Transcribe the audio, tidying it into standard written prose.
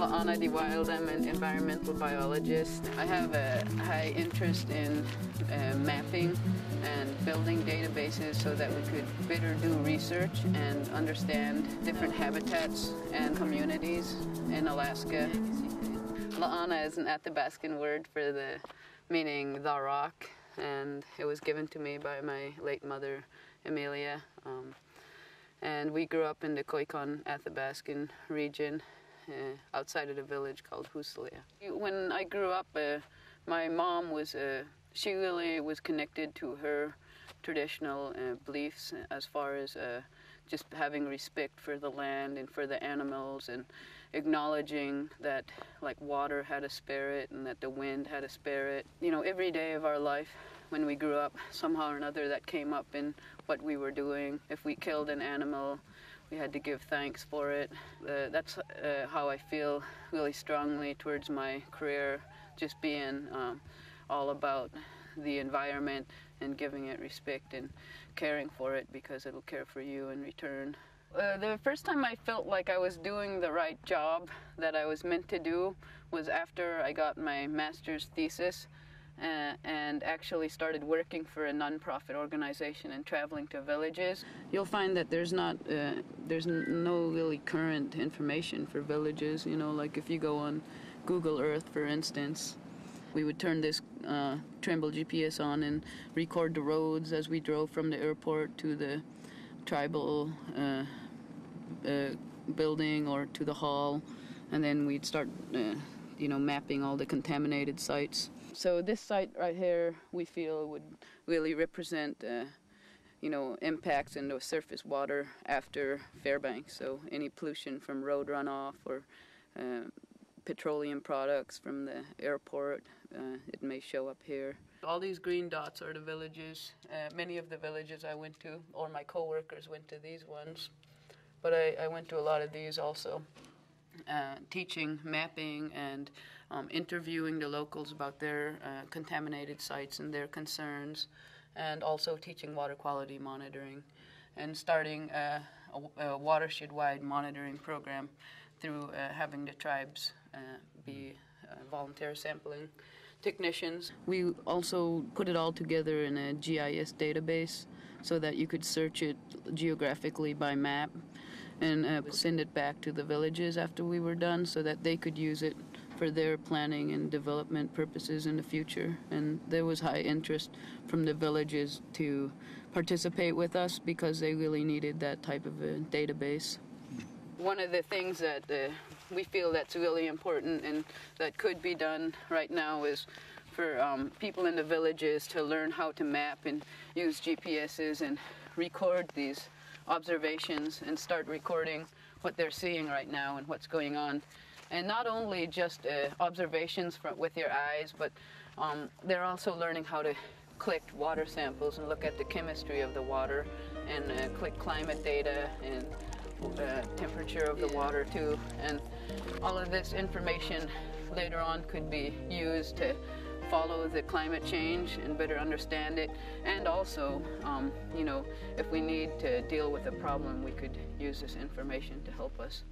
Laona the wild. I'm an environmental biologist. I have a high interest in mapping and building databases so that we could better do research and understand different habitats and communities in Alaska. Laona is an Athabascan word for the meaning the rock, and it was given to me by my late mother, Amelia. And we grew up in the Koikon Athabascan region outside of a village called Husalia. When I grew up, my mom was, she really was connected to her traditional beliefs as far as just having respect for the land and for the animals, and acknowledging that like water had a spirit and that the wind had a spirit. You know, every day of our life when we grew up, somehow or another that came up in what we were doing. If we killed an animal, we had to give thanks for it. That's how I feel really strongly towards my career, just being all about the environment and giving it respect and caring for it because it'll care for you in return. The first time I felt like I was doing the right job that I was meant to do was after I got my master's thesis and actually started working for a nonprofit organization and traveling to villages. You'll find that there's no really current information for villages. You know, like if you go on Google Earth, for instance, we would turn this Tremble GPS on and record the roads as we drove from the airport to the tribal building or to the hall, and then we'd start mapping all the contaminated sites. So this site right here we feel would really represent impacts into surface water after Fairbanks. So any pollution from road runoff or petroleum products from the airport, it may show up here. All these green dots are the villages. Many of the villages I went to, or my co-workers went to these ones, but I went to a lot of these also, teaching mapping and interviewing the locals about their contaminated sites and their concerns, and also teaching water quality monitoring and starting a watershed-wide monitoring program through having the tribes be volunteer sampling technicians. We also put it all together in a GIS database so that you could search it geographically by map and send it back to the villages after we were done so that they could use it for their planning and development purposes in the future. And there was high interest from the villages to participate with us because they really needed that type of a database. One of the things that we feel that's really important and that could be done right now is for people in the villages to learn how to map and use GPSs and record these observations and start recording what they're seeing right now and what's going on. And not only just observations with your eyes, but they're also learning how to collect water samples and look at the chemistry of the water and collect climate data and temperature of the water too. And all of this information later on could be used to follow the climate change and better understand it, and also if we need to deal with a problem, we could use this information to help us.